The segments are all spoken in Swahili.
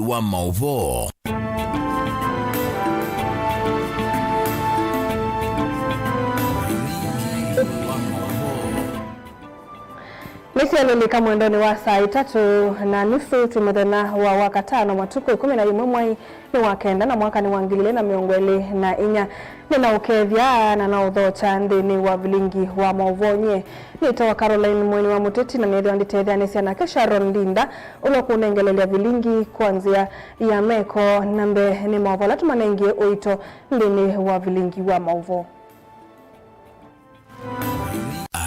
wa Mauvoo. Nisialolika mwendoni wa saa 3:30 tumethena wa wakatano matuku 11 mwai ni wakenda na mwaka ni wangilile na miongweli na inya nina ukethia na nauthocha nthini wa Vilingi wa Mauvoo nye nitawa Caroline mweni wa MUTETI na nethwa nditethia nisia na Sharon Linda ulokunengelelea Vilingi kwanzia ya meko nambe ni Mauvoo latumanengie oito nthini wa Vilingi wa Mauvoo.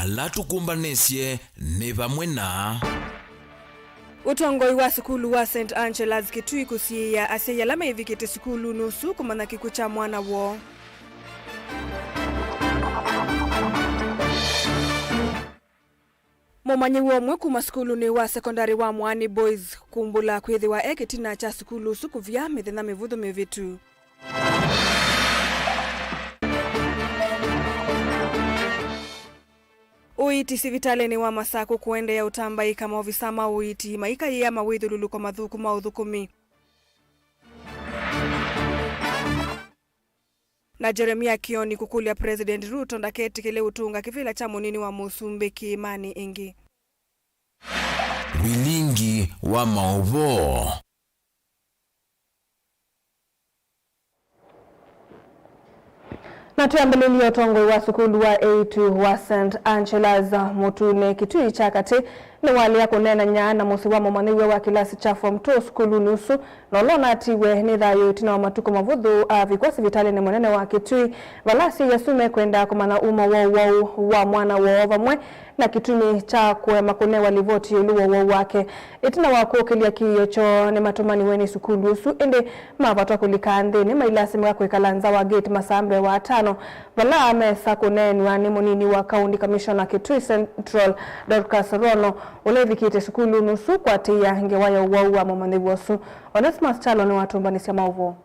Alatukumbanesie ni vamwe na utongoi wa sukulu wa St. Angela's Kitui kusiya asia lama ivikite sukulu nusu kumana kikucha mwana wo. Momanyi wo mwe kuma sukulu ni wa secondary wa Mwani Boys kumbula kwithiwa ekitina cha sukulu sukuvya mithina mivuthu mivitu. Uiti sivitale ni wa Masako kuende ya utambai kama ovisama uiti maika ya mawithu luluko mathuku maudhukumi. Na Jeremia Kioni kukulia President Ruto ndaketi kile utunga kivila cha munini wa Musumbiki imani ingi. Vilingi wa Mauvoo. Na tuambeleli otongoi wa sukulu wa A2 wa St. Angela's Mutune Kitui chakati ni wali ya kunena nyana musi wa momaniwe wa kilasi cha form 2 sukulu nusu na olona atiwe ni dhayo itina wa matuko mavudhu vikosi vitali ni mwenene wa Kitui valasi ya sume kwenda kumana uma wa mwana wa ovamwe na kitumi cha kuema kune walivoti yuluwa wake itina wako kilia kiyocho ni matumani weni sukulu nusu ende mavato kulikande ni mailasi mwako ikalanza wa gate masambe wa 5 vala amesa kunenwa ni munini wa County Commissioner Kitui Central Dorcas Rono ulevi kite sukulu nusu kwa tia ngewaya uwa momaniwe wasu Onesmus Chalo ni watumbanisi ya Mauvoo.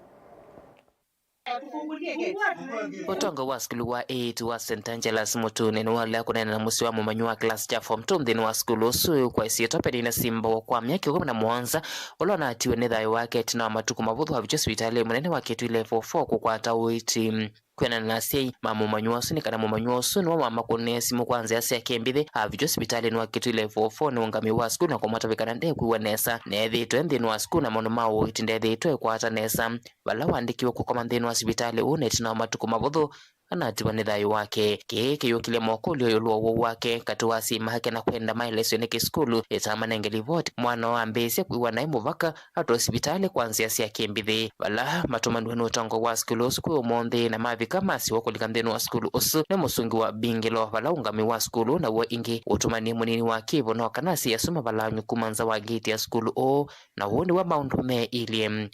Otongo wa skulu wa 8 wa St. Angela's Mutune ni wale kunena na musi wa mumanyu wa class cha form 2 mthini wa skulu su kwa isi etopedi na simba kwa miaka 11 olona atiwe ni dhayo wake tina wa matuku mavudhu havichosi vitale mwenene wa Kitui level 4 kukwata uiti kwena nasi mamumanyu wasu ni kana mumanyu wasu ni wa mama kune simu kwanza yasi ya kembithe havichosi vitale ni wa Kitui level 4 ni ungami wa skulu na kumata vikana nde kuiwa nesa neethitwe nthini wa skulu na mono mao iti ndeethitwe kwa hata nesa wala wandikiwa kukoma nthini wa sibitale une tina wa matuku mavudhu anatiwa ni thayo wake keke yokile mokulio yoluwa wake katuwa sima hake na kwenda maeleso neke skulu etama nengelivoti mwana wa mbese kuiwa na imuvaka ato sibitale kwanzia siya kembithe wala matumanduwe nutango wa skulu osu kuyo monde na mavi kama siwa kulika mdhenu wa skulu osu na musungi wa bingilo wala ungami wa skulu na uwa ingi utumani munini wa kivo na wakanasi ya suma wala nyukumanza wa giti ya skulu o na huoni wa maundume ilie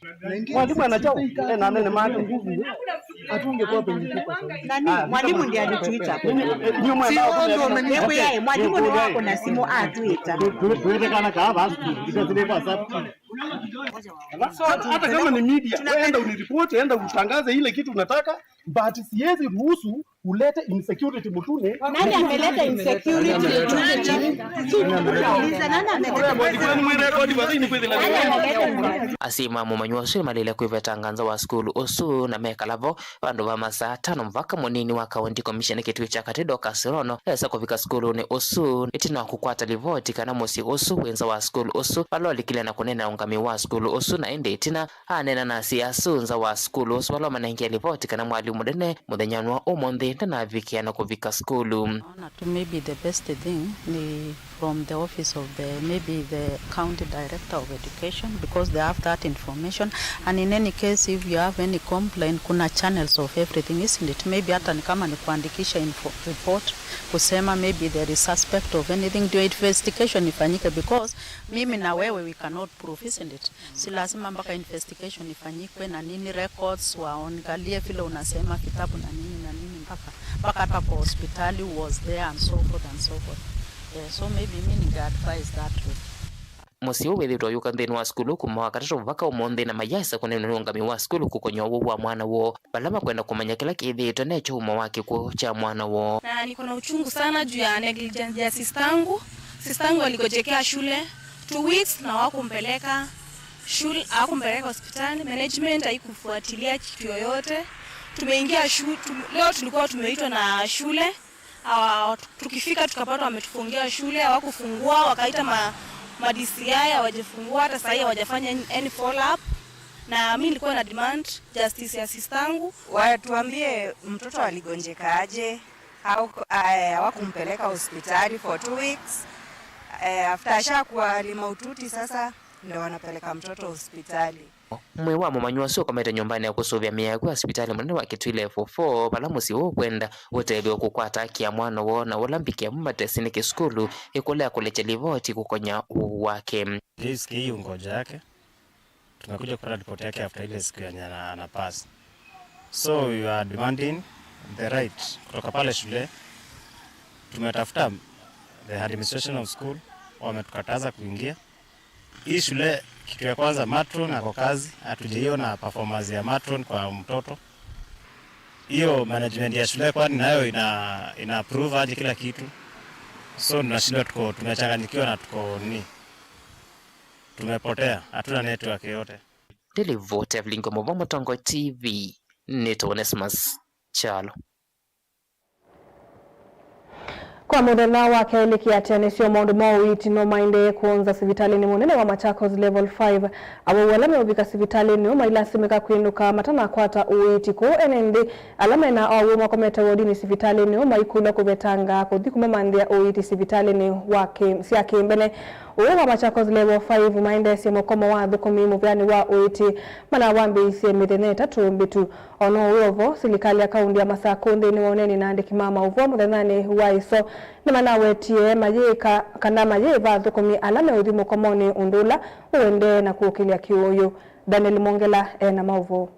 mwalimu anajao na nene maana nguvu atunge kwa pengikipa nani mwalimu ndiye alituita nyuma ndio hebu yeye mwalimu ni wako na simu atuita tuweze kana kaaba ikazile kwa sababu hata kama ni media enda uniripoti enda utangaze ile kitu unataka but siwezi ruhusu ulete insecurity Mutune. Nani ameleta insecurity Mutune? Nani ameleta? Asima mumanyu wasu malile kuivetanganza wa skulu osu na mekalavo vandu va masaa 5 mvaka munini wa County Commissioner Kitui chakati Dorcas Rono esa kuvika skulu ni osu itina kukwata livoti kana musi osu wenza wa skulu osu waloli kile na kunena ungami wa skulu osu na ende itina anena na siasu nza wa skulu osu walo manengia livoti kana mwalimu dene mudhenyanwa omonde na vikiana kuvika skulu. Maybe the best thing from the office of the county director of education, because they have that information, and in any case if you have any complaint kuna channels of everything, isn't it? Maybe hata ni kama ni kuandikisha report kusema maybe there is suspect of anything, do investigation ifanyike, because mimi na wewe we cannot prove, isn't it? Si lazima mpaka investigation ifanyikwe na nini records waangalie vile unasema kitabu na nini mpaka hata kwa hospitali was there and so forth and so forth. So maybe meaning to advise that way. Musi uwethitwa yuka nthini wa skulu kuma wakatatu vaka umonde na mayasa kunene ungami wa skulu kukonyo wa mwana wo balama kwenda kumanya kila kithitwe necho uma wake kwa cha mwana wo. Na niko na uchungu sana juu ya negligence ya sistangu. Sistangu alikojekea shule 2 weeks na wakumpeleka shule hakumpeleka hospitali, management haikufuatilia kitu yoyote. Tumeingia shule leo, tulikuwa tumeitwa na shule. Tukifika tukapata wametufungia shule, hawakufungua, wakaita ma DCI hawajafungua, hata sasa hawajafanya any follow up. Na mimi nilikuwa na demand justice ya sistangu, watuambie mtoto aligonjekaje, hawakumpeleka hospitali for 2 weeks. After ashakuwa limaututi sasa ndio wanapeleka mtoto hospitali. Mwe wa mumanywa sio kameta nyumbani ya kusovya miya kwa hospitali mwana wa kitwile F4 bala musi wo kwenda wotelio kukwata kia mwana wona olambike mmatesi ni kiskulu ikolea kuleche livoti kukonya wake. Hii ungoja yake tumekuja kupata ripoti yake after ile siku ya anapass. So we are demanding the right kutoka pale shule. Tumetafuta the administration of school, wametukataza kuingia hii shule. Kitu ya kwanza matron ako kazi, hatujaiona performance ya matron kwa mtoto. Hiyo management ya shule kwani nayo ina approve aje kila kitu. So tunashindwa, tumechanganyikiwa na tumepotea, hatuna network yote. Televote Vilingi Mauvoo Mutongo TV Onesmus Chalo. Kwa muthenya wa keli kiatianisio maundu mawiti no mainde kuonza sivitalini munene wa Machakos level 5 abo walame ubika sivitalini mailasimika kwinuka matana kwata uiti ko enendi alame na awo makometa wodini sivitalini maikula kubetanga kuthi kumemandia uiti sivitalini wake siake mbene wa Machakos level 5 mainde simo koma wa thukumi muvyani wa uiti mana wambi isi mithene tatu mbitu ono uovo silikali ya kaundi ya Masakundi ni waoneni na andiki mama uvo muthethani wa iso ni mana wetie majika kana majiva thukumi alame udhimu komoni undula uende na kuukilia kiuyo. Daniel Mongela na Mauvoo.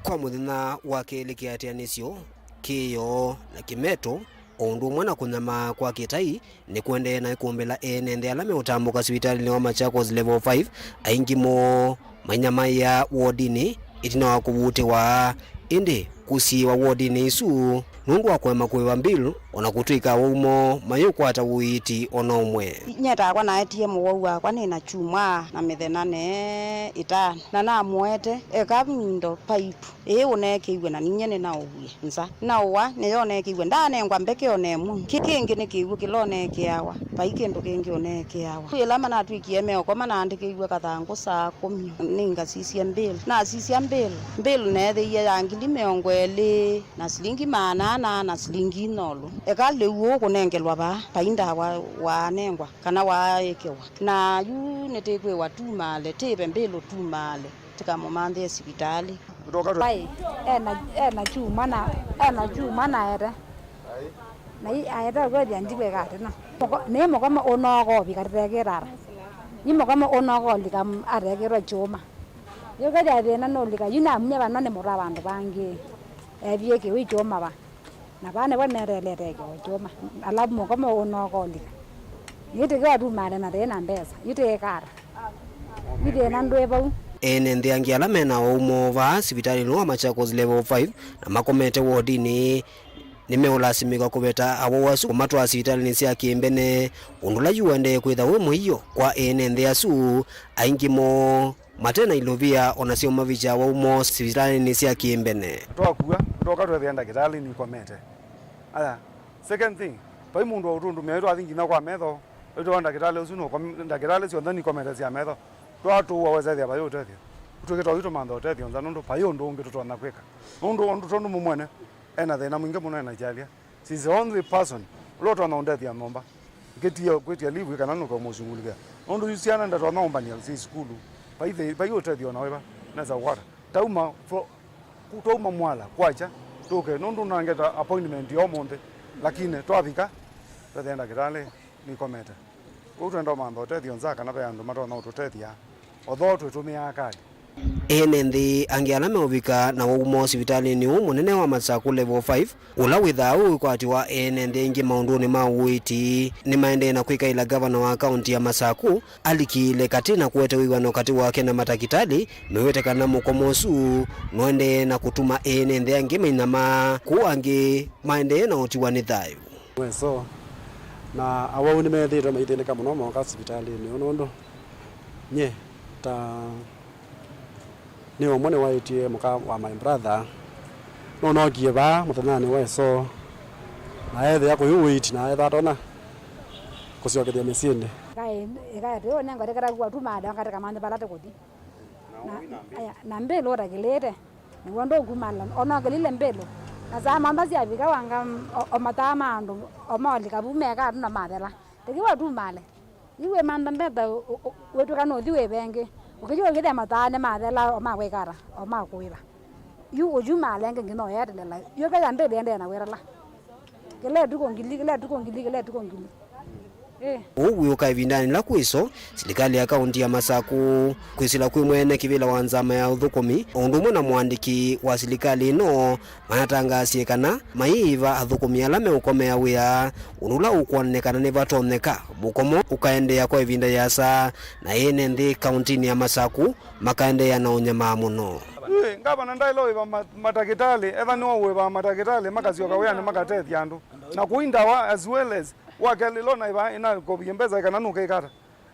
Kwa muthenya wa keli kiatianisio kiyo na kimeto ondu mwana kunyama kwa kitai ni kuende na ikumbela enende alame utambuka sibitali ni wa Machakos level 5 aingimo manyama ya wodini itina wa kubuti wa indi kusi wa wodini isu nundu wa kwema kwewa mbilu ona kutuika umo mayukwata uiti ona umwe nyeta kwa na ATM wa kwa ni na chuma na methenane itano na na mwete ekabindo pipe oneke iwe na ninyene na uwe nza na uwa ne yoneke iwe ndane ngwambeke onemu kikingi ne kiwe kilone kiawa paikendo kingi oneke yawa kwela mana twikie meko mana andike iwe kathangu saa 10 ninga sisia mbele na sisia mbele ne the ya ngili meongwele na silingi manana na silingi nolo ekale uwo kunengelwa ba painda wa nengwa kana wa ekewa na yu netekwe watumale tebe mbelo tumale tikamomande hospitali bai ena chuma na era na ayata go janjibwe gatina nemo kama onogo bikaregerara nimo kama onogo likam aregero chuma yoga jadena no lika yuna mnya banane murabandu bangi ebieke wi chuma ba na bane banereleleke chuma alabu kama onogo lika yite ga du mare na rena mbesa yite kara yite na ndweba enende angiala mena umo va sibitali no Machakos level 5 na makomete wodini nimeulasimika kubeta abo wasu kumatwa sibitali ni sia kiembene undula yuende kwitha we muiyo kwa enende asu aingimo matena ilovia onasio mavicha wa umo sibitali ni sia kiembene twakuwa toka twethenda kitali ni komete aya second thing pai mundu utundu meero athingi na kwa metho ndo kitali usuno kwa kitali sio ndani komete sia metho twatu waweza thia bayo tethio tukito wito mando tethio nzano payo ndo ungi tutona kweka ndo tondu mumwene ena thina mwingi muno ena jalia she's the only person loto na ndethia nomba kwetia livu kana no kwa muzungulika ndo yusiana ndo nomba ni si school payo tethio na weba na za wara tauma kutoma mwala kwacha tuke ndo nangeta appointment yo monde lakini twavika twenda kitale ni kometa utendo mando tethio nzaka na bando matona utotethia otho tutumia akali enende angiala meovika na umo sibitali ni munene wa Machakos level 5 ula withau kwati wa enende ingi maunduni ma uiti ni maende na kwika ila governor wa county ya Machakos alikile katina kuwete wiwano kati wake na matakitali mewete kana mukomosu noende na kutuma enende angi minama kuangi maende na utiwa ni thayu so na awau ni methite maithindika muno moka hospitalini unundu nye ta ni omone waitie muka wa my brother no gieba muthanani we so na ethe yako yuwit na etha dona kusiokethia misinde kai to ne ngore kara kwa tuma da ngare kamande balate kodi na mbelo ora gelete ni wondo kumala ona gelile mbelo na za mamba sia vika wanga o matama ando o mali kabume ka na madela tekiwa tumale iwe manda mbeta wetu kano diwe benge ukijo ngide matane madela o makwekara o makwira yu ojumale ngino yadelela yo ka yande ende na werala kele tukongili Uwiuka ivindani la kwiso serikali ya kaunti ya Masaku kwisila kwi mwene kivila wa nzama ya uthukumi undumwe na mwandiki wa serikali no manatangasie kana maiva athukumi ala meukomea wia unula ukwonekana ni vatoneka bukomo ukaendea kwa ivinda yasa na yene nthi kauntini ya Masaku makaendea na unyama muno ngaba na ndailo iba matakitali etha ni owe matakitali makazioka wea ni makatethi andu na kuinda wa as well as wakelilo na iba ina kobiembeza kana nuke kata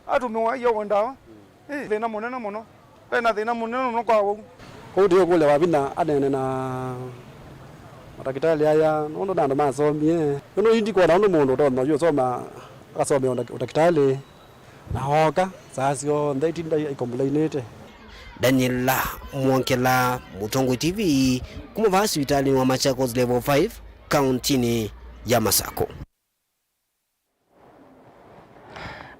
atumiwa iyo wendawa thina munene muno pena thina munene muno kwa wo kudio kule wabina anene na matakitali aya nondo nando masomie no indi kwa nando mundu ndo yo soma akasome utakitali na hoka sasio ndaitinda icomplainete Daniela Mwankela, Mutongo TV, kuma hospitali wa Machakos level 5 kauntini ya Masako.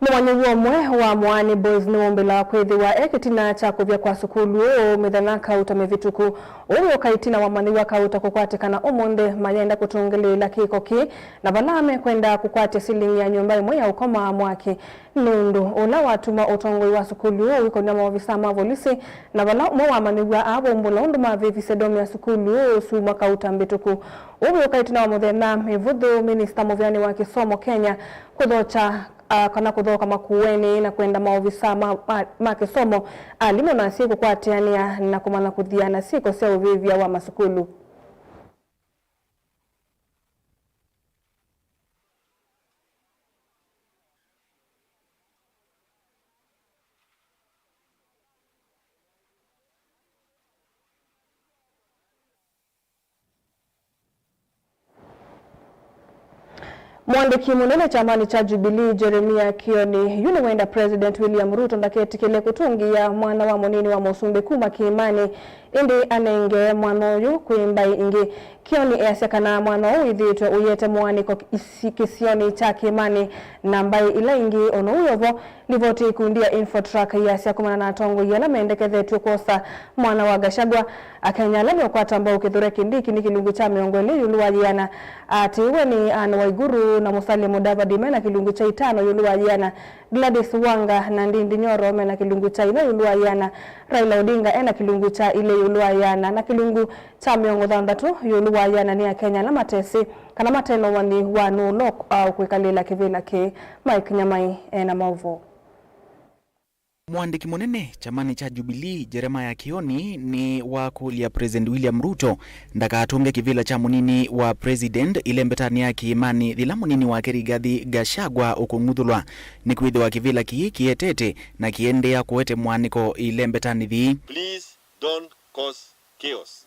Mwani womwe wa mwani boys nuombela kwithiwa ekitina cha kuvya kwa sukulu mithanaka utame vituku uyo kaitina wa mwani wa kauta kukwatikana umunde mayenda kutungelila kikoki na balame kwenda kukwatia silingi ya nyumba imwe ya ukoma mwaki nundu ula watuma utongoi wa sukulu wiko na maofisa mavolisi na bala mwa mwani wa abo mbula undu mavivi sedomi ya sukulu su mwaka utambituku uyo kaitina wa muthena mivudhu minister muvyani wa kisomo Kenya kudhocha kana kuthoka makuweni na kwenda maofisa makisomo alimo na siku kwatiania na kumana kuthiana siko sia uvivia wa masukulu. Mwandiki munene chamani cha Jubilee Jeremia Kioni wenda President William Ruto ndaketikile kutungia mwana wa munini wa Musumbi kuma kiimani indi anenge mwana uyu kuimba ingi Kioni easekana mwana uyu ithitwe uyete mwaniko kisioni cha kiimani na mbai ila ingi ono uyovo livoti kundia infotrack yasya kumana na tongo yala mendekethetwe kosa mwana wa Gachagua akanyalani okwata ambao ukithure kindiki ni kilungu cha miongoni yuluwajiana atiwe ni Anne Waiguru na Musalia Mudavadi mena kilungu cha 5 yuluwajiana Gladys Wanga na Ndindi Nyoro mena kilungu cha 4 yuluwajiana Raila Odinga ena kilungu cha ile yuluwajiana na kilungu cha miongo 3 yuluwajiana ni ya Kenya na matesi kana mateno wani wanu nok au kwikalila kivila ki Mike Nyamai ena Mauvoo. Mwandiki munene chamani cha Jubilee Jeremiah Kioni ni wa kulia President William Ruto ndakatunge kivila cha munini wa President ile mbetani ya kiimani thila munini wa Rigathi Gachagua ukunguthulwa ni kwithwa kivila kietete na kiendea kuwete mwaniko ile mbetani thi. Please don't cause chaos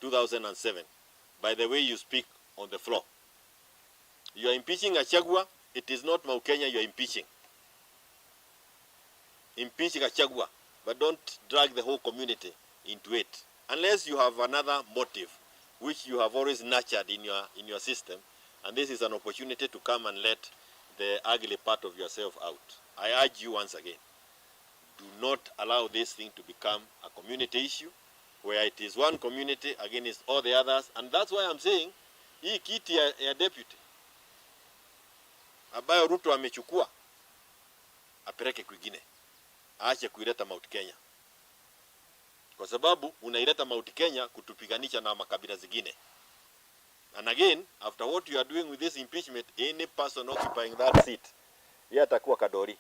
2007 by the way you speak on the floor. You are impeaching Gachagua, it is not Mount Kenya you are impeaching. Impeach Gachagua, but don't drag the whole community into it. Unless you have another motive, which you have always nurtured in your system, and this is an opportunity to come and let the ugly part of yourself out. I urge you once again, do not allow this thing to become a community issue, where it is one community against all the others, and that's why I'm saying, hii kiti ya deputy, ambayo Ruto amechukua, apeleke kwingine. Aache kuileta Mount Kenya. Kwa sababu unaileta Mount Kenya kutupiganisha na makabila zingine. And again, after what you are doing with this impeachment, any person occupying that seat, yeye atakuwa kadori.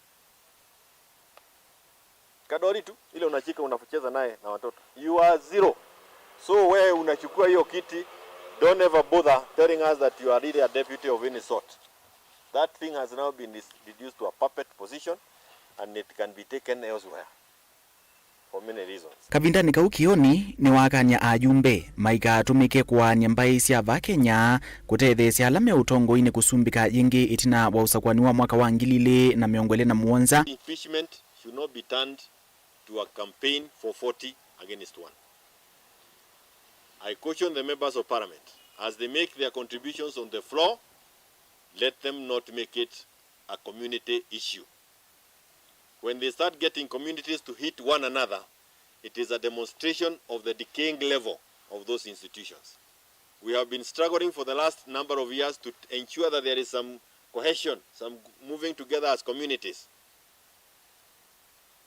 Kadori tu, ile unachika unafucheza naye na watoto. You are zero. So wewe unachukua hiyo kiti, don't ever bother telling us that you are really a deputy of any sort. That thing has now been reduced to a puppet position, and it can be taken elsewhere for many reasons. Kavindani kau kioni ni wakanya ajumbe maika atumike kuania mbai cia Vakenya kutethecia ala me utongo-ini kusumbika yingi itina wa usakwani wa mwaka wa 2027. Impeachment should not be turned to a campaign for 40 against 1. I caution the members of parliament as they make their contributions on the floor, let them not make it a community issue. When they start getting communities to hit one another, it is a demonstration of the decaying level of those institutions. We have been struggling for the last number of years to ensure that there is some cohesion, some moving together as communities.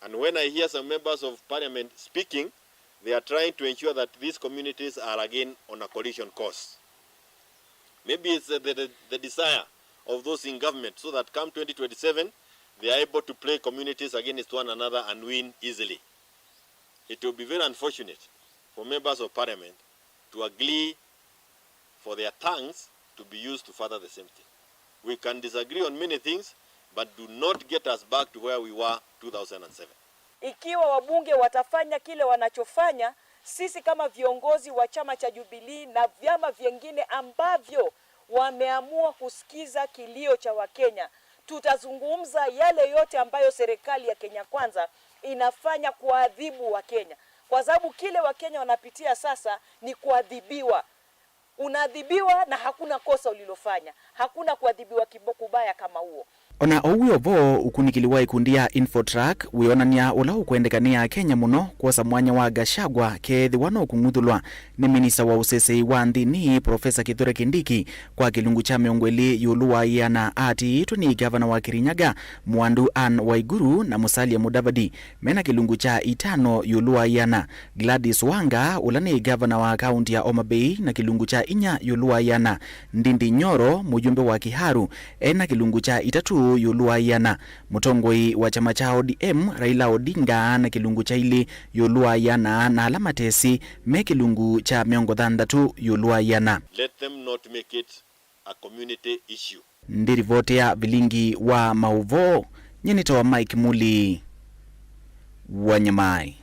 And when I hear some members of parliament speaking, they are trying to ensure that these communities are again on a collision course. Maybe it's the desire of those in government so that come 2027, they are able to play communities against one another and win easily. It will be very unfortunate for members of parliament to agree for their tongues to be used to further the same thing. We can disagree on many things, but do not get us back to where we were 2007. Ikiwa wabunge watafanya kile wanachofanya, sisi kama viongozi wa chama cha Jubilee na vyama vingine ambavyo wameamua kusikiza kilio cha Wakenya, tutazungumza yale yote ambayo serikali ya Kenya Kwanza inafanya kuadhibu Wakenya. Kwa sababu kile Wakenya wanapitia sasa ni kuadhibiwa. Unaadhibiwa na hakuna kosa ulilofanya. Hakuna kuadhibiwa kubaya kama huo. Ona owi ovo ukunikiliwa ikundia Infotrack wionania ula ukwendekania Kenya muno kwa mwanya wa Gachagua kethi wano kunguthulwa ni minista wa usesei wa nthini Profesa Kithure Kindiki kwa kilungu cha miongweli yuluwa yana ati itu ni gavana wa Kirinyaga Mwandu Ann Waiguru na Musalia Mudavadi mena kilungu cha itano yuluwa yana Gladys Wanga ula ni gavana wa kaunti ya Homa Bay na kilungu cha inya yuluwa yana Ndindi Nyoro mujumbe wa Kiharu ena kilungu cha itatu yuluwa yana mutongoi wa chama cha ODM Raila Odinga na kilungu cha ili yuluwa yana na alama tesi me kilungu cha miongo thandatu yuluwa yana. Let them not make it a community issue. Ndirivote ya Vilingi wa Mauvoo nyenito wa Mike Muli Wanyamai.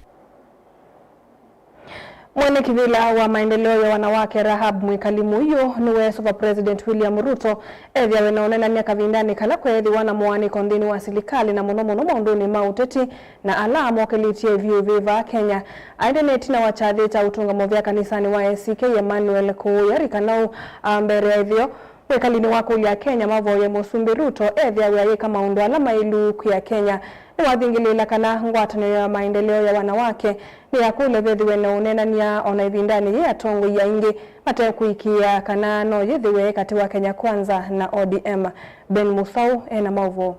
Mwene kivila wa maendeleo ya wanawake Rahab Mwikalimu huyo niwe Super President William Ruto evya wenaonena miaka vindani kala kwethi wana mwani kondini wa silikali na munomuno maunduni MUTETI na alamu wakilitie view viva Kenya. Aideneti na wachathita utunga vya kanisani wa ACK Emmanuel Kuyarika nao mbere ya hivyo Wekalini wako ya Kenya Mauvoo ya Musumbi Ruto evya weyeka maundu alama ilu ya Kenya ni wathingilila kana ngwatano ya maendeleo ya wanawake ni ya kule vethiwe na unena ni ya ona ivindani ya tongo ya ingi mate kuikia kana no yithiwe kati wa Kenya Kwanza na ODM. Ben Musau ena Mauvoo.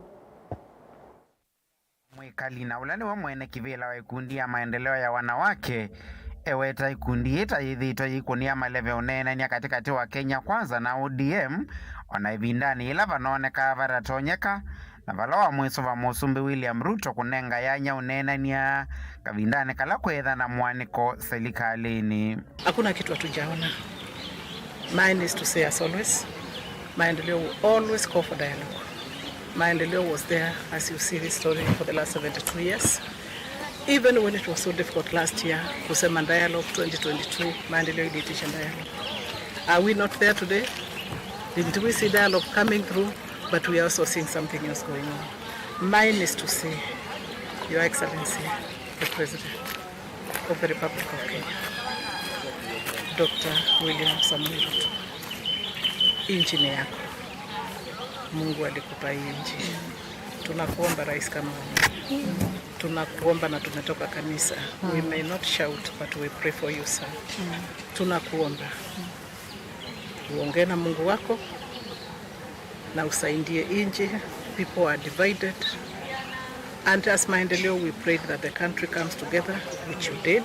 Mwikalina ulani wa mwene kivila wa ikundi ya maendeleo ya wanawake eweta ikundi ita yithito yikunia maleve unena ni katikati wa Kenya Kwanza na ODM ona ivindani ila vanoneka varatonyeka na valawa mwiso wa Musumbi William Ruto kunenga yanya unena niya kavindane kala kwetha na mwaniko serikalini. Hakuna kitu hatujaona. Mine is to say as always, maendeleo will always call for dialogue. Maendeleo was there, as you see this story, for the last 72 years. Even when it was so difficult last year, kusema dialogue 2022, maendeleo ilitisha dialogue. Are we not there today? Didn't we see dialogue coming through? But we are also seeing something else going on. Mine is to say, Your Excellency, the President of the Republic of Kenya, Dr. William Samoei Ruto, inchi ni yako. Mungu alikupa hii inchi. Tunakuomba rais kama wewe. Tunakuomba na tumetoka kanisa. We may not shout, but we pray for you, sir. Tunakuomba. Uongee na Mungu wako. Na usaidie inchi. People are divided. And as maendeleo, we prayed that the country comes together, which you did.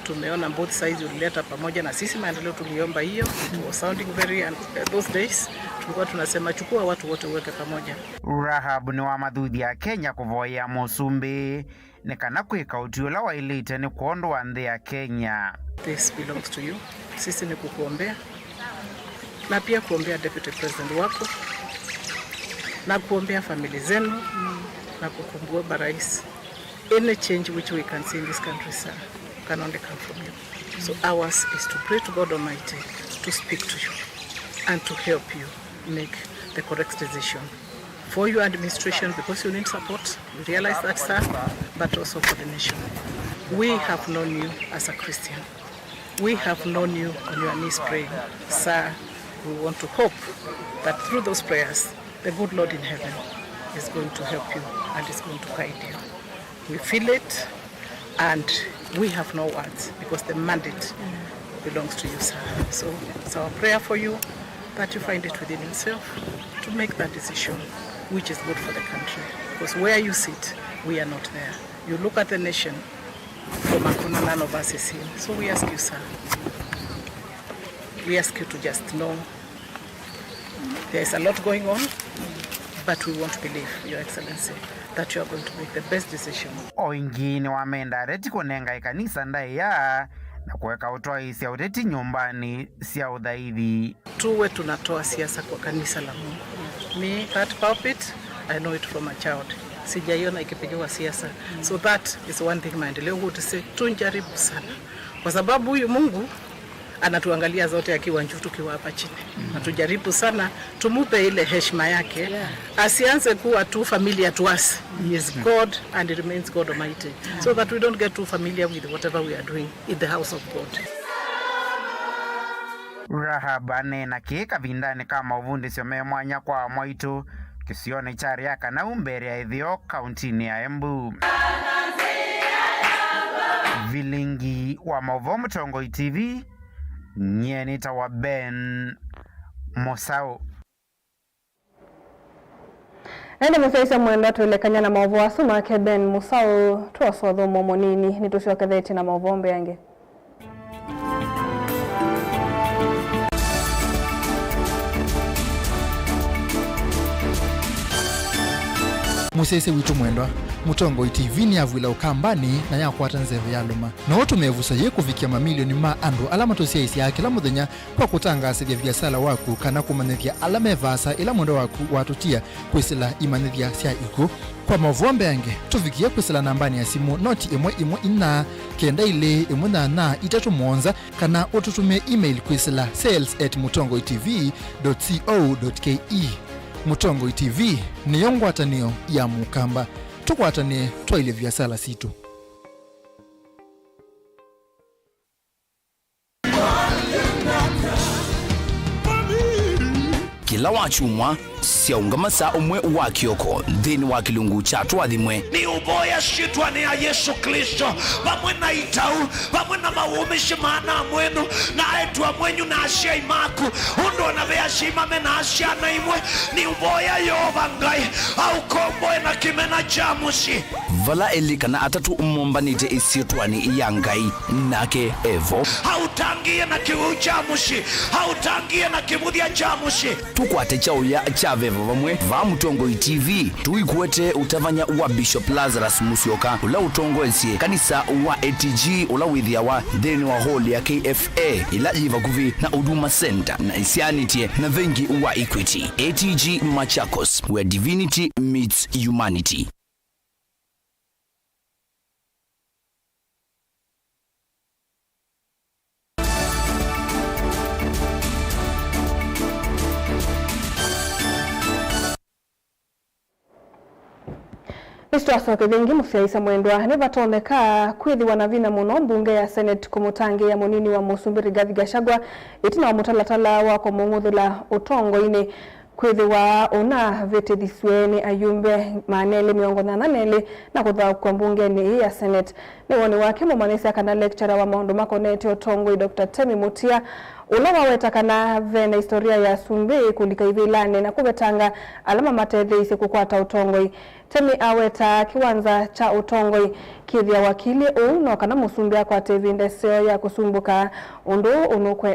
Tumeona both sides ulileta pamoja na sisi maendeleo tuliomba hiyo. It was sounding very those days. Tulikuwa tunasema chukua watu wote uweke pamoja. Rahab ni wa mathudi ya Kenya kuvoya Musumbi ni kana kwika utiula wa ilite ni kuondo wa ndhi ya Kenya. This belongs to you. Sisi ni kukuombea. Na pia kuombea Deputy President wako. na kuombea family zenu na kukumbua barais. Any change which we can see in this country, sir, can only come from you. So ours is to pray to God Almighty to speak to you and to help you make the correct decision for your administration, because you need support. We realize that, sir, but also for the nation. We have known you as a Christian. We have known you on your knees praying. Sir, we want to hope that through those prayers, the good Lord in heaven is going to help you and is going to guide you. We feel it, and we have no words because the mandate belongs to you, sir. So it's our prayer for you that you find it within yourself to make that decision which is good for the country. Because where you sit, we are not there. You look at the nation, from Akuna, none of us is here. So we ask you, sir, we ask you to just know there is a lot going on, but we want to believe, Your Excellency, that you are going to make the best decision. Oingine wameenda reti kunenga ikanisa ndai ya na kuweka utoi sia uteti nyumbani sia udhaivi. Tuwe tunatoa siasa kwa kanisa la Mungu. Me, that pulpit, I know it from a child. Sijaiona ikipigiwa siasa. So that is one thing maendeleo would say, tunjaribu sana. Kwa sababu huyu Mungu anatuangalia zote akiwa juu tukiwa hapa chini. Na tujaribu sana tumupe ile heshima yake. Asianze kuwa too familiar to us. He is God and he remains God Almighty. So that we don't get too familiar with whatever we are doing in the house of God. Rahabane na kika vindani kama uvundi siome mwanya kwa mwaitu kisione chari yaka na umberi ya idhio kauntini ya Embu. Vilingi wa Mauvoo Mtongoi TV, nyenita wa Ben Mosao. Ende musaisa mwenda tuelekanya na Mauvoo asuma ke Ben Mosao tuwasodho momonini nitushoke dheti na Mauvoo mbeange. Musese witu mwendwa Mtongoi TV ni avwila ukambani na yakwata nzeve ya luma na watu mevusa ye kufikia mamilioni ma andu alama tosia isi ya kila muthenya kwa kutangasa vya biashara waku kana kumanethia alama evasa ila mwendo waku watutia kwisila imanethia sia iku kwa Mauvoo mbeange tufikia kwisila nambani ya simu noti imwe ina kenda ile imwe na itatu mwonza kana ututume email kwisila sales@mutongoitv.co.ke. Mtongoi TV ni yongwatanio ya mukamba tukwatanie twaile vyasala situ. Kila wachumwa siaungama saa umwe wa kioko dhini wa kilungu chatu adhimwe ni uboya shitwa ni ya Yesu Kristo pamwe na itau pamwe na mawumishi maana mwenu na etua mwenyu na ashia imaku undo na vea shimame na ashia na imwe ni uboya yovangai au komboe na kimena jamushi vala elika na atatu umombanite isiotwani iyangai nake evo hautangie na kivu jamushi hautangie na kivudia jamushi tukwate chao ya chavevo vamwe va Mtongoi TV tuikuete utavanya wa Bishop Lazarus Musyoka ula utongoesie kanisa wa ATG ula withia wa dheni wa hall ya KFA ila jiva kuvi na Huduma Center na isianitie na vengi wa Equity ATG Machakos where divinity meets humanity. Istwasoke vingi musiaisa mwendwa nivatondeka kwithiwa na vina muno mbunge ya Senate kumutangi ya munini wa Musumbi Rigathi Gachagua itina wa mutalatala wa kumung'uthula utongo-ini kwithiwa una viti thisweni ayumbe maneli 88 na kuthauka mbungeni ya Senate ni woni wake mumanisi kana lecturer wa maundu makonete utongo Dr. Temi Mutia ula waweta kana vena historia ya Sumbi kulika ivilane na kuvetanga alama matethi isi kukwata utongoi. Temi aweta kiwanza cha utongoi kithia wakili no kana Musumbi akwate vindeseo ya kusumbuka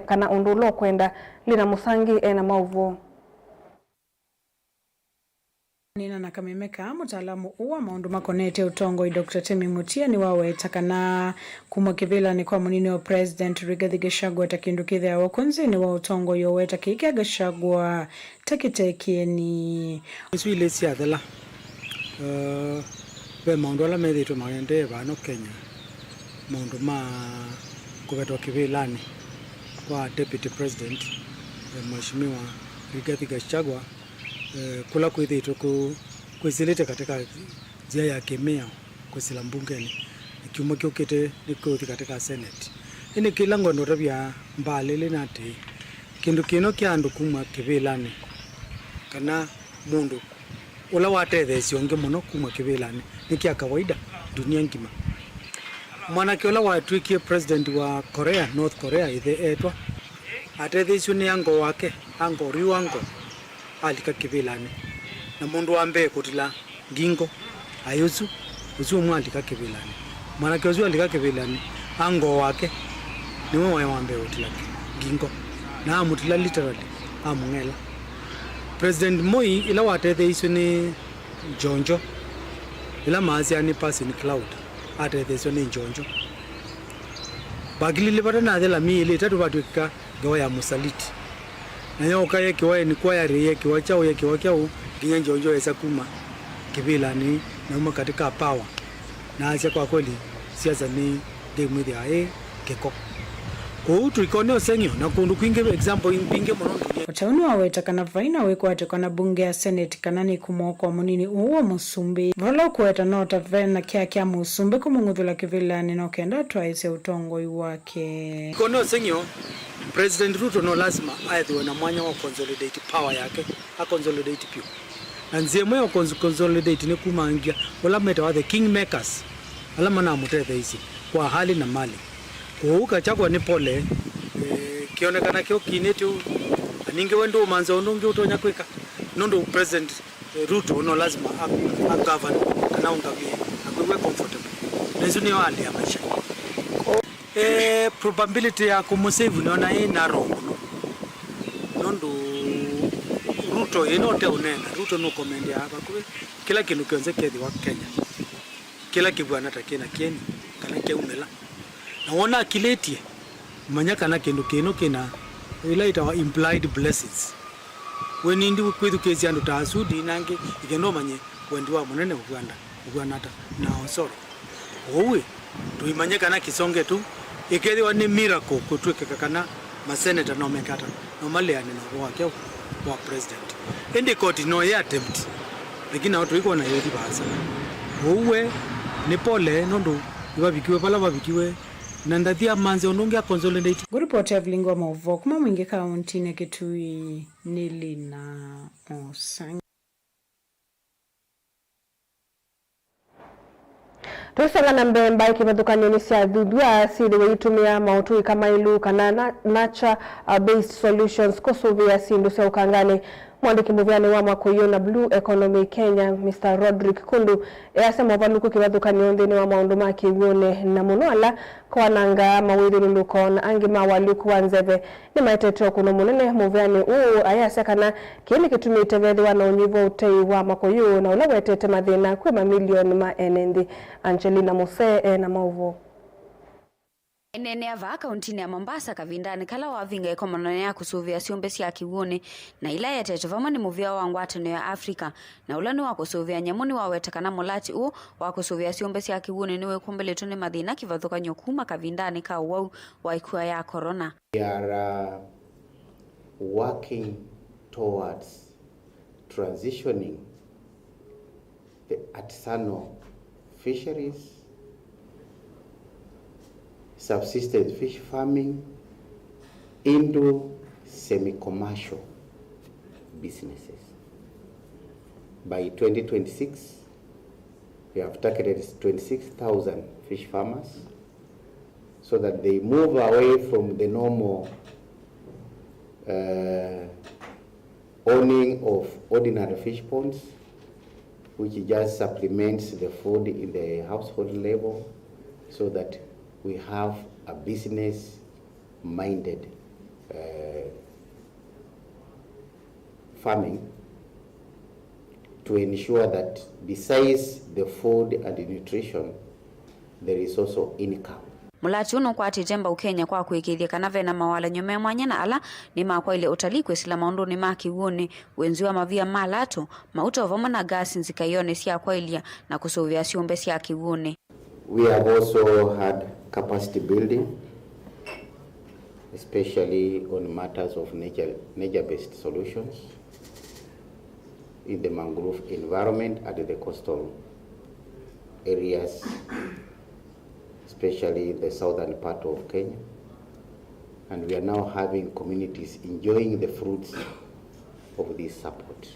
kana undu lo kwenda lina musangi ena Mauvoo. Nina na kamemeka mutaalamu uwa maundu makonete utongo Dr. Temi Mutia ni wawe takana kumwakivila ni kwa munini wa President Rigathi Gachagua takindukithe ya wakunzi ni wa utongo yowe takike Gachagua takiteki ni Swile siadela be maundu ala methitwe maende vano Kenya maundu ma kuvetwa kivilani kwa Deputy President Mheshimiwa Rigathi Gachagua kula kwithitwe kwisilite katika njia ya kimeo kwisila mbungeni ikiuma kiukite nikuthi katika Senate ini kila ngondo tabia mbalile nati kindu kino kia andu kuma kivilani kana mundu ula watethecio ngi muno kuma kivilani ni kia kawaida dunia ngima. Mwanake ula watwikie president wa Korea, North Korea ithe etwa atethecio ni ango wake ango riu ango alika kivilani na mundu ambe kutila ngingo ayuzu uzu mwalika kivilani mwanake uzu alika kivilani ango wake niwe wambe kutila ngingo na amutila literally amungela. President Moi ila watethecio ni Njonjo ila maasi ani passing cloud atethecio ni Njonjo bagilile bata na thela mili tatu batwika gawa ya musaliti na yoka yake wae ni kwa yari yake wachao yake wakiao kinga Njonjo esa kuma kivilani na uma katika power na acha kwa kweli siasa ni game ya keko kuutu ikoneo senyo na kundu kwinge example impinge muno utaunu waweta kana vaina wekwate kana bunge ya Senate kana ni kumoko munini uwo musumbi valo kueta nota vena kia musumbi kumunguthula kivilani no kenda twaise utongo iwake ikoneo senyo President Ruto no lazima aidhiwe na mwanya wa consolidate power yake a consolidate pio na nziemwe wa consolidate ni kumangia wala meta wa the kingmakers alama na mutethe isi kwa hali na mali kuuka chakwa ni pole kionekana kio kinetu aninge wendo manzo ndonge utonya kweka nondo President Ruto no lazima a govern kana ungavie akwe comfortable nezo ni hali ya maisha probability ya kumusave naona narrow nondo Ruto inote unena Ruto no comment hapa kwa kila kindu kionze kethi wa Kenya kila kibwana takena keni kana keumela naona akiletie manyaka na kindu kino kina ilaita wa implied blessings when ndi kwithu kezi andu ta sudi nange igeno manye wendi wa munene ugwanata na osoro owe tuimanyeka na kisonge tu ikezi wa ni miracle kutweka kana maseneta no mekata no maleane no wake wa president ende koti no ya attempt lakini watu iko na yedi basa owe ni pole nondo ibabikiwe pala babikiwe na ndathia manze ononge a consolidate guripoti ya Vilingi wa Mauvoo kuma mwingi kaunti ne Kitui Nilina Osang. Tusanga na mbemba ikimethukanio ni cia thudua sidi weitumia mautui kama ilu kana nature based solutions kusuvia sindu cia ukangani. Mwandiki muviani wa makuyo na Blue Economy Kenya Mr. Rodrick Kundu yasema valuku kivathukanio nthini wa maundu ma kivyone na munoala kwananga mawithululuko na angi mawaluku wa nzeve ni maeteteo kuno munene muviani uu ayasya kana kini kitumite vethiwa na unyivu utei wa makuyo na ula wetete mathina kwe mamilioni ma enendi. Angelina Muse na Mauvoo. Enene ava kauntini ya Mombasa kavindani kala wavinga ekomonone ya kusuvia siumbe cia kiwone na ila yetete vama ni muvia wa ngwatano ya Afrika na ulani wa kusuvia nyamuni wawetakana mulati u wa kusuvia siumbe cia kiwone niwe kumbeletu ni mathina kivathuka nyokuma kavindani ka uwau wa ikua ya corona. We are working towards transitioning the artisanal fisheries, subsistence fish farming into semi-commercial businesses. By 2026, we have targeted 26,000 fish farmers so that they move away from the normal owning of ordinary fish ponds, which just supplements the food in the household level, so that we have a business-minded farming to ensure that besides the food and the nutrition, there is also income. Mulati uno kwa titemba Ukenya kwa kuikithia kana vena mawala nyume mwanya na ala ni makwa ile utalii kwesila maundu ni maki wone wenziwa mavia malato mauto vama na gasi nzikaione siya kwa ilia na kusuvia siumbe siya kiwone. We have also had capacity building, especially on matters of nature-based solutions in the mangrove environment and the coastal areas, especially the southern part of Kenya. And we are now having communities enjoying the fruits of this support,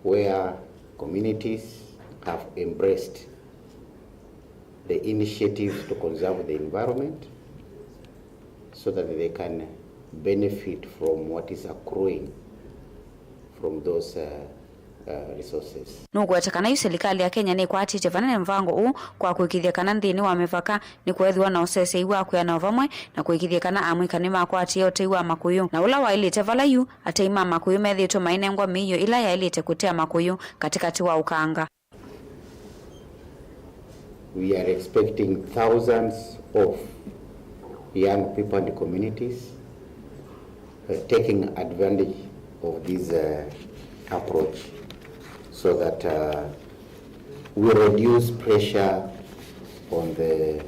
where communities have embraced the initiatives to conserve the environment so that they can benefit from what is accruing from those resources. Nugwetekana yu serikali ya Kenya ni kwati jevana mvango u kwa kuikithia kana nthini wa mivaka ni kwethiwa na usese iwa kuya na vamwe na kuikithia kana amwika ni makwati yote iwa makuyu na ula wa ilite vala yu ateima makuyu methitwo mainengwa miyo ila ya ilite kutea makuyu katikati wa ukanga. We are expecting thousands of young people and communities taking advantage of this approach so that we reduce pressure on the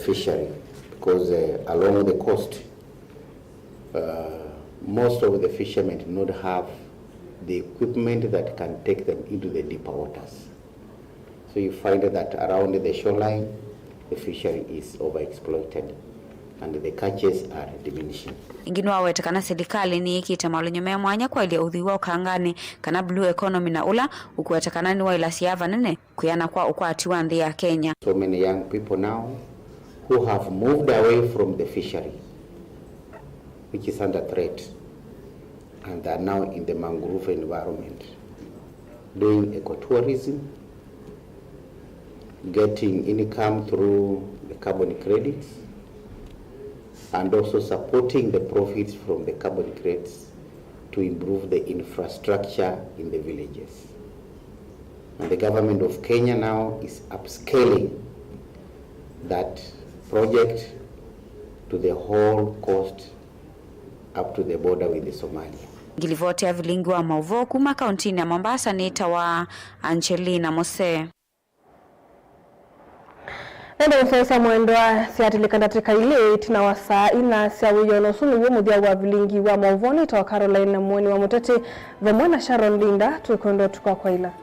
fishery, because along the coast most of the fishermen do not have the equipment that can take them into the deeper waters. So you find that around the shoreline, the fishery is overexploited and the catches are diminishing. Inginwa wetekana serikali ni ikite malunyume mwanya kwa ile udhiwa ukangani kana blue economy na ula ukuwetekana ni wa ila siava nene kuyana kwa ukwati wa nthi ya Kenya. So many young people now who have moved away from the fishery, which is under threat, and are now in the mangrove environment, doing ecotourism, getting income through the carbon credits, and also supporting the profits from the carbon credits to improve the infrastructure in the villages. And the government of Kenya now is upscaling that project to the whole coast up to the border with the Somalia. Ngilivote ya Vilingi wa Mauvoo kuma kauntini ya Mombasa ni tawa Angelina Mose. Nende msasa mwendo wa siatilikanda tika ile itina wa saa ina siawiyo nosunu uwe mudia wa Vilingi wa Mauvoo ni tawa Caroline na mwani wa Muteti vamwana Sharon Linda tuikondo tukwa kwa ila.